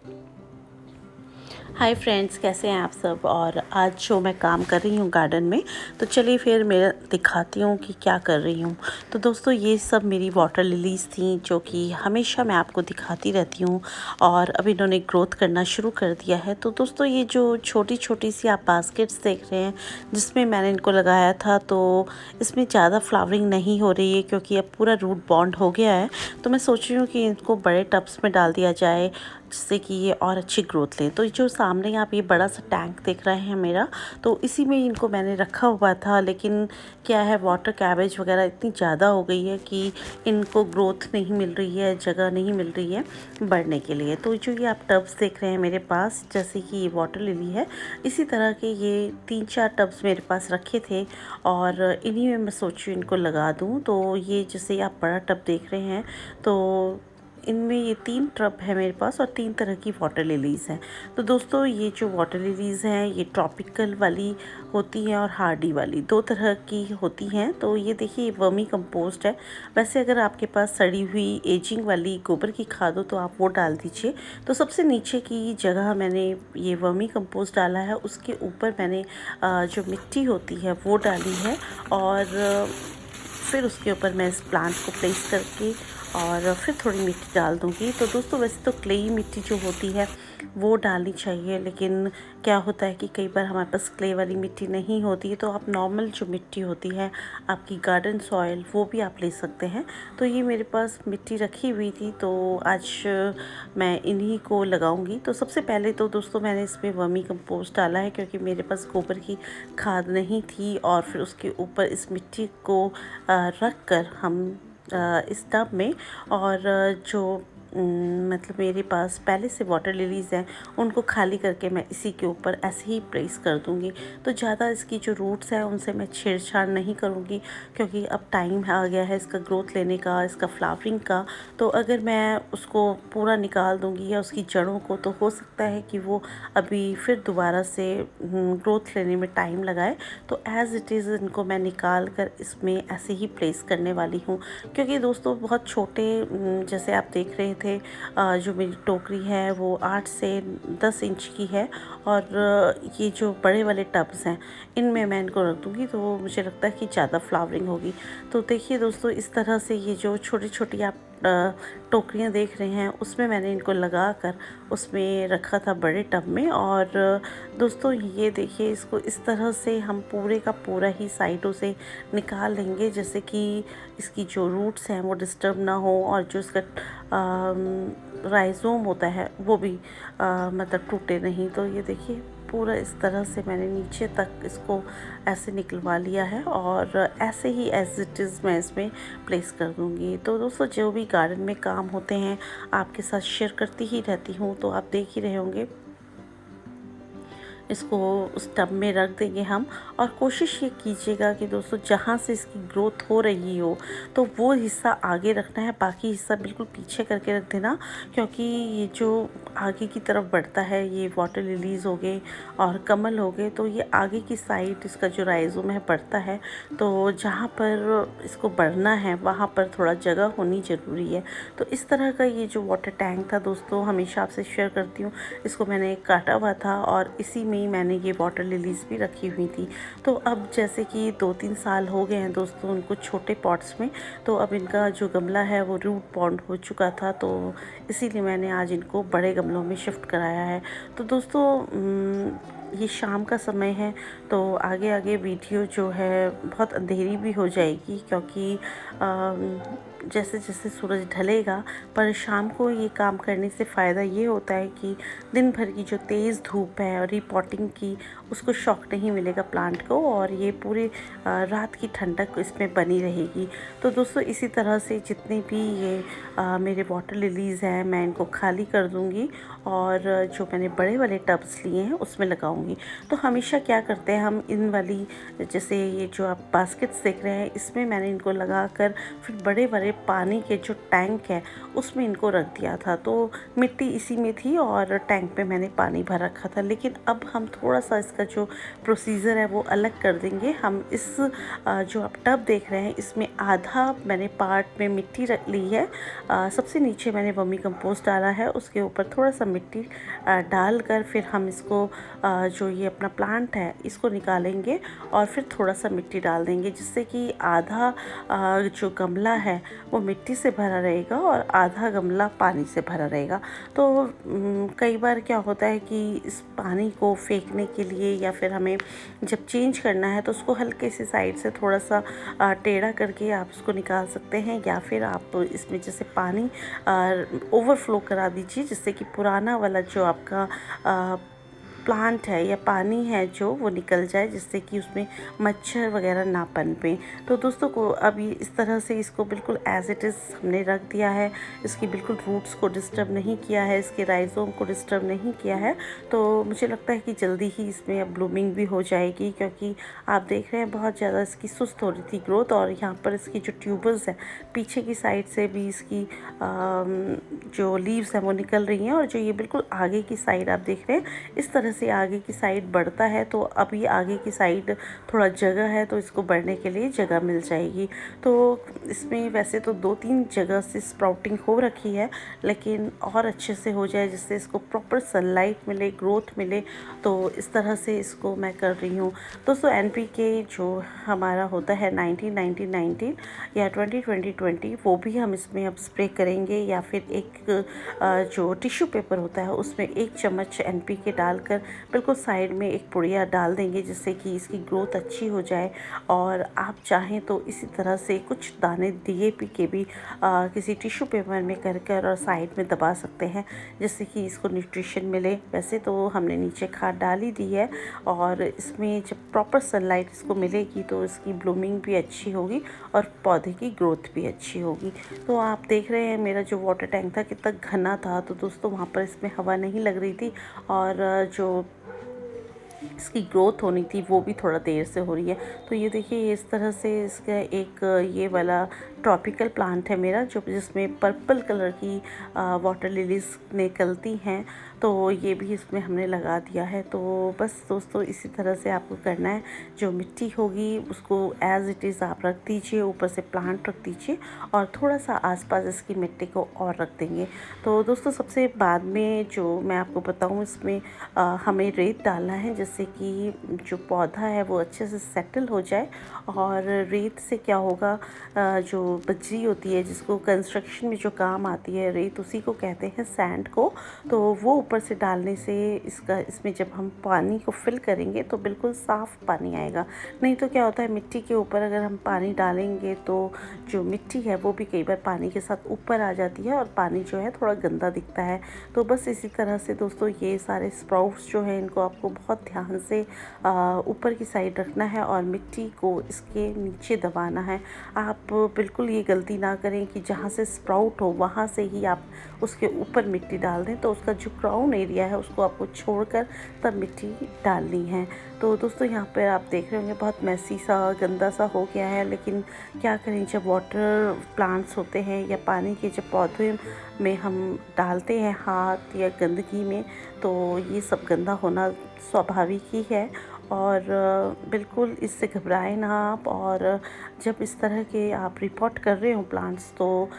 Hi friends, कैसे हैं आप सब। और आज जो मैं काम कर रही हूँ गार्डन में, तो चलिए फिर मैं दिखाती हूँ कि क्या कर रही हूँ। तो दोस्तों, ये सब मेरी वाटर लिलीज़ थी जो कि हमेशा मैं आपको दिखाती रहती हूँ और अब इन्होंने ग्रोथ करना शुरू कर दिया है। तो दोस्तों, ये जो छोटी छोटी सी आप बास्केट्स देख रहे हैं जिसमें मैंने इनको लगाया था, तो इसमें ज़्यादा फ्लावरिंग नहीं हो रही है क्योंकि अब पूरा रूट बॉन्ड हो गया है। तो मैं सोच रही हूँ कि इनको बड़े टब्स में डाल दिया जाए जिससे कि ये और अच्छी ग्रोथ लें। तो जो सामने आप ये बड़ा सा टैंक देख रहे हैं मेरा, तो इसी में इनको मैंने रखा हुआ था। लेकिन क्या है, वाटर कैबेज वगैरह इतनी ज़्यादा हो गई है कि इनको ग्रोथ नहीं मिल रही है, जगह नहीं मिल रही है बढ़ने के लिए। तो जो ये आप टब्स देख रहे हैं मेरे पास, जैसे कि ये वाटर लिली है, इसी तरह के ये 3-4 टब्स मेरे पास रखे थे और इन्हीं में मैं सोची इनको लगा दूँ। तो ये जैसे आप बड़ा टब देख रहे हैं, तो इनमें ये 3 टब है मेरे पास और 3 तरह की वाटर लिलीज़ हैं। तो दोस्तों, ये जो वाटर लिलीज़ हैं ये ट्रॉपिकल वाली होती हैं और हार्डी वाली, 2 तरह की होती हैं। तो ये देखिए, ये वर्मी कंपोस्ट है। वैसे अगर आपके पास सड़ी हुई एजिंग वाली गोबर की खाद हो तो आप वो डाल दीजिए। तो सबसे नीचे की जगह मैंने ये वर्मी कंपोस्ट डाला है, उसके ऊपर मैंने जो मिट्टी होती है वो डाली है और फिर उसके ऊपर मैं इस प्लांट को प्लेस करके और फिर थोड़ी मिट्टी डाल दूँगी। तो दोस्तों, वैसे तो क्लेई मिट्टी जो होती है वो डालनी चाहिए, लेकिन क्या होता है कि कई बार हमारे पास क्ले वाली मिट्टी नहीं होती है, तो आप नॉर्मल जो मिट्टी होती है आपकी गार्डन सॉइल, वो भी आप ले सकते हैं। तो ये मेरे पास मिट्टी रखी हुई थी, तो आज मैं इन्हीं को लगाऊंगी। तो सबसे पहले तो दोस्तों, मैंने इसमें वर्मी कंपोस्ट डाला है क्योंकि मेरे पास गोबर की खाद नहीं थी, और फिर उसके ऊपर इस मिट्टी को रख कर हम इस टब में और जो मतलब मेरे पास पहले से वाटर लिलीज़ हैं उनको खाली करके मैं इसी के ऊपर ऐसे ही प्लेस कर दूँगी। तो ज़्यादा इसकी जो रूट्स हैं उनसे मैं छेड़छाड़ नहीं करूँगी क्योंकि अब टाइम आ गया है इसका ग्रोथ लेने का, इसका फ्लावरिंग का। तो अगर मैं उसको पूरा निकाल दूँगी या उसकी जड़ों को, तो हो सकता है कि वो अभी फिर दोबारा से ग्रोथ लेने में टाइम लगाए। तो एज़ इट इज़ इनको मैं निकाल कर इसमें ऐसे ही प्लेस करने वाली हूँ क्योंकि दोस्तों, बहुत छोटे जैसे आप देख रहे थे, जो मेरी टोकरी है वो 8 से 10 इंच की है और ये जो बड़े वाले टब्स हैं इनमें मैं इनको रख दूँगी, तो मुझे लगता है कि ज़्यादा फ्लावरिंग होगी। तो देखिए दोस्तों, इस तरह से ये जो छोटी छोटी आप टोकरियाँ देख रहे हैं उसमें मैंने इनको लगा कर उसमें रखा था बड़े टब में। और दोस्तों, ये देखिए, इसको इस तरह से हम पूरे का पूरा ही साइडों से निकाल लेंगे जैसे कि इसकी जो रूट्स हैं वो डिस्टर्ब ना हो और जो इसका राइज़ोम होता है वो भी मतलब टूटे नहीं। तो ये देखिए, पूरा इस तरह से मैंने नीचे तक इसको ऐसे निकलवा लिया है और ऐसे ही एज इट इज़ मैं इसमें प्लेस कर दूँगी। तो दोस्तों, जो भी गार्डन में काम होते हैं आपके साथ शेयर करती ही रहती हूँ, तो आप देख ही रहे होंगे। इसको उस टब में रख देंगे हम, और कोशिश ये कीजिएगा कि दोस्तों, जहाँ से इसकी ग्रोथ हो रही हो तो वो हिस्सा आगे रखना है, बाकी हिस्सा बिल्कुल पीछे करके रख देना। क्योंकि ये जो आगे की तरफ बढ़ता है, ये वाटर लिलीज़ हो गए और कमल हो गए, तो ये आगे की साइड इसका जो राइज़ोम है बढ़ता है। तो जहाँ पर इसको बढ़ना है वहाँ पर थोड़ा जगह होनी ज़रूरी है। तो इस तरह का ये जो वाटर टैंक था दोस्तों, हमेशा आपसे शेयर करती हूँ, इसको मैंने काटा हुआ था और इसी में ही मैंने ये वाटर लिलीज़ भी रखी हुई थी। तो अब जैसे कि 2-3 साल हो गए हैं दोस्तों उनको छोटे पॉट्स में, तो अब इनका जो गमला है वो रूट बॉन्ड हो चुका था, तो इसीलिए मैंने आज इनको बड़े गमलों में शिफ्ट कराया है। तो दोस्तों, ये शाम का समय है, तो आगे आगे वीडियो जो है बहुत अंधेरी भी हो जाएगी क्योंकि जैसे जैसे सूरज ढलेगा, पर शाम को ये काम करने से फ़ायदा ये होता है कि दिन भर की जो तेज़ धूप है और रिपोर्टिंग की, उसको शॉक नहीं मिलेगा प्लांट को, और ये पूरे रात की ठंडक इसमें बनी रहेगी। तो दोस्तों, इसी तरह से जितने भी ये मेरे वाटर लिलीज़ हैं मैं इनको खाली कर दूँगी और जो मैंने बड़े वाले टब्स लिए हैं उसमें लगाऊंगी। तो हमेशा क्या करते हैं हम, इन वाली जैसे ये जो आप बास्केट्स देख रहे हैं इसमें मैंने इनको लगा कर फिर बड़े बड़े पानी के जो टैंक है उसमें इनको रख दिया था, तो मिट्टी इसी में थी और टैंक में मैंने पानी भर रखा था। लेकिन अब हम थोड़ा सा इसका जो प्रोसीजर है वो अलग कर देंगे। हम इस जो आप टब देख रहे हैं इसमें आधा मैंने पार्ट में मिट्टी रख ली है। सबसे नीचे मैंने वर्मी कंपोस्ट डाला है, उसके ऊपर थोड़ा सा मिट्टी डालकर फिर हम इसको जो ये अपना प्लांट है इसको निकालेंगे और फिर थोड़ा सा मिट्टी डाल देंगे, जिससे कि आधा जो गमला है वो मिट्टी से भरा रहेगा और आधा गमला पानी से भरा रहेगा। तो कई बार क्या होता है कि इस पानी को फेंकने के लिए या फिर हमें जब चेंज करना है तो उसको हल्के से साइड से थोड़ा सा टेढ़ा करके आप उसको निकाल सकते हैं, या फिर आप इसमें जैसे पानी ओवरफ्लो करा दीजिए, जिससे कि पुराना वाला जो आपका प्लांट है या पानी है जो वो निकल जाए, जिससे कि उसमें मच्छर वगैरह ना पनपे। तो दोस्तों को अभी इस तरह से इसको बिल्कुल एज इट इज़ हमने रख दिया है। इसकी बिल्कुल रूट्स को डिस्टर्ब नहीं किया है, इसके राइजोम को डिस्टर्ब नहीं किया है। तो मुझे लगता है कि जल्दी ही इसमें अब ब्लूमिंग भी हो जाएगी, क्योंकि आप देख रहे हैं बहुत ज़्यादा इसकी सुस्त हो रही थी ग्रोथ। और यहाँ पर इसकी जो ट्यूबल्स है पीछे की साइड से भी इसकी जो लीव्स हैं वो निकल रही हैं, और जो ये बिल्कुल आगे की साइड आप देख रहे हैं इस तरह से आगे की साइड बढ़ता है। तो अभी आगे की साइड थोड़ा जगह है तो इसको बढ़ने के लिए जगह मिल जाएगी। तो इसमें वैसे तो 2-3 जगह से स्प्राउटिंग हो रखी है, लेकिन और अच्छे से हो जाए जिससे इसको प्रॉपर सनलाइट मिले, ग्रोथ मिले, तो इस तरह से इसको मैं कर रही हूँ। दोस्तों NPK जो हमारा होता है 19-90-19 या 20-20-20 वो भी हम इसमें अब स्प्रे करेंगे, या फिर एक जो टिश्यू पेपर होता है उसमें 1 चम्मच NPK डालकर बिल्कुल साइड में एक पुड़िया डाल देंगे, जिससे कि इसकी ग्रोथ अच्छी हो जाए। और आप चाहें तो इसी तरह से कुछ दाने DAP के भी किसी टिश्यू पेपर में कर और साइड में दबा सकते हैं, जिससे कि इसको न्यूट्रिशन मिले। वैसे तो हमने नीचे खाद डाल ही दी है, और इसमें जब प्रॉपर सनलाइट इसको मिलेगी तो इसकी ब्लूमिंग भी अच्छी होगी और पौधे की ग्रोथ भी अच्छी होगी। तो आप देख रहे हैं मेरा जो वाटर टैंक था कितना घना था, तो दोस्तों वहाँ पर इसमें हवा नहीं लग रही थी, और जो इसकी ग्रोथ होनी थी वो भी थोड़ा देर से हो रही है। तो ये देखिए इस तरह से इसका एक ये वाला ट्रॉपिकल प्लांट है मेरा, जो जिसमें पर्पल कलर की वाटर लिलीज निकलती हैं, तो ये भी इसमें हमने लगा दिया है। तो बस दोस्तों इसी तरह से आपको करना है। जो मिट्टी होगी उसको एज इट इज़ आप रख दीजिए, ऊपर से प्लांट रख दीजिए और थोड़ा सा आसपास इसकी मिट्टी को और रख देंगे। तो दोस्तों सबसे बाद में जो मैं आपको बताऊँ, इसमें हमें रेत डालना है, जिससे कि जो पौधा है वो अच्छे से सेटल हो जाए। और रेत से क्या होगा, जो बजरी होती है जिसको कंस्ट्रक्शन में जो काम आती है, रेत उसी को कहते हैं, सैंड को, तो वो ऊपर से डालने से इसमें जब हम पानी को फिल करेंगे तो बिल्कुल साफ़ पानी आएगा। नहीं तो क्या होता है, मिट्टी के ऊपर अगर हम पानी डालेंगे तो जो मिट्टी है वो भी कई बार पानी के साथ ऊपर आ जाती है और पानी जो है थोड़ा गंदा दिखता है। तो बस इसी तरह से दोस्तों ये सारे स्प्राउट्स जो हैं इनको आपको बहुत ध्यान से ऊपर की साइड रखना है और मिट्टी को इसके नीचे दबाना है। आप बिल्कुल ये गलती ना करें कि जहाँ से स्प्राउट हो वहाँ से ही आप उसके ऊपर मिट्टी डाल दें, तो उसका जो क्राउन एरिया है उसको आपको छोड़कर तब मिट्टी डालनी है। तो दोस्तों यहाँ पर आप देख रहे होंगे बहुत मैसी सा, गंदा सा हो गया है, लेकिन क्या करें, जब वाटर प्लांट्स होते हैं या पानी के जब पौधे में हम डालते हैं हाथ या गंदगी में, तो ये सब गंदा होना स्वाभाविक ही है। और बिल्कुल इससे घबराएं ना आप। और जब इस तरह के आप रिपोर्ट कर रहे हो प्लांट्स, तो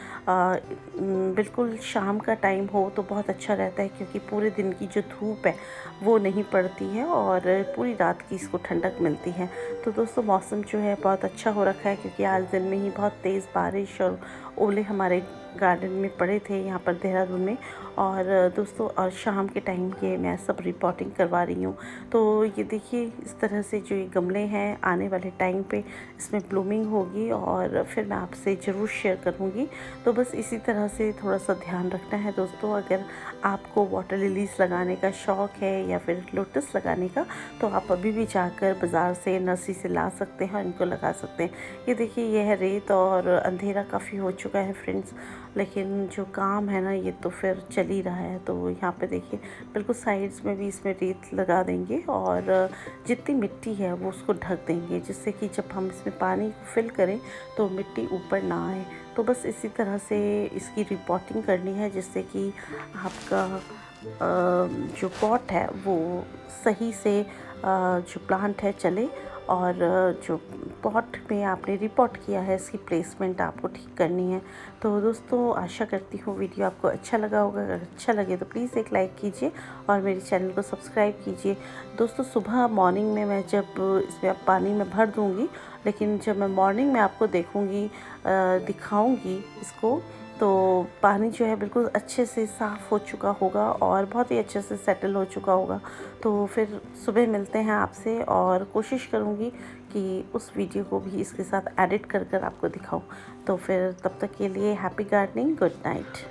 बिल्कुल शाम का टाइम हो तो बहुत अच्छा रहता है, क्योंकि पूरे दिन की जो धूप है वो नहीं पड़ती है और पूरी रात की इसको ठंडक मिलती है। तो दोस्तों मौसम जो है बहुत अच्छा हो रखा है, क्योंकि आज दिन में ही बहुत तेज़ बारिश और ओले हमारे गार्डन में पड़े थे यहाँ पर देहरादून में। और दोस्तों और शाम के टाइम के मैं सब रिपोर्टिंग करवा रही हूँ। तो ये देखिए इस तरह से जो ये गमले हैं आने वाले टाइम पे इसमें ब्लूमिंग होगी और फिर मैं आपसे ज़रूर शेयर करूँगी। तो बस इसी तरह से थोड़ा सा ध्यान रखना है दोस्तों। अगर आपको वाटर लिलीज़ लगाने का शौक़ है या फिर लोटस लगाने का, तो आप अभी भी जाकर बाज़ार से, नर्सरी से ला सकते हैं और इनको लगा सकते हैं। ये देखिए ये है रेत और अंधेरा काफ़ी हो चुका है फ्रेंड्स, लेकिन जो काम है ना ये तो फिर चल ही रहा है। तो यहाँ पे देखिए बिल्कुल साइड्स में भी इसमें रेत लगा देंगे और जितनी मिट्टी है वो उसको ढक देंगे, जिससे कि जब हम इसमें पानी फिल करें तो मिट्टी ऊपर ना आए। तो बस इसी तरह से इसकी रिपोर्टिंग करनी है, जिससे कि आपका जो पॉट है वो सही से जो प्लांट है चले, और जो पॉट में आपने रिपोर्ट किया है इसकी प्लेसमेंट आपको ठीक करनी है। तो दोस्तों आशा करती हूँ वीडियो आपको अच्छा लगा होगा। अगर अच्छा लगे तो प्लीज़ एक लाइक कीजिए और मेरे चैनल को सब्सक्राइब कीजिए। दोस्तों सुबह मॉर्निंग में मैं जब इसमें अब पानी में भर दूँगी, लेकिन जब मैं मॉर्निंग में आपको देखूँगी दिखाऊँगी इसको, तो पानी जो है बिल्कुल अच्छे से साफ़ हो चुका होगा और बहुत ही अच्छे से सेटल हो चुका होगा। तो फिर सुबह मिलते हैं आपसे, और कोशिश करूँगी कि उस वीडियो को भी इसके साथ एडिट कर कर आपको दिखाऊँ। तो फिर तब तक के लिए हैप्पी गार्डनिंग, गुड नाइट।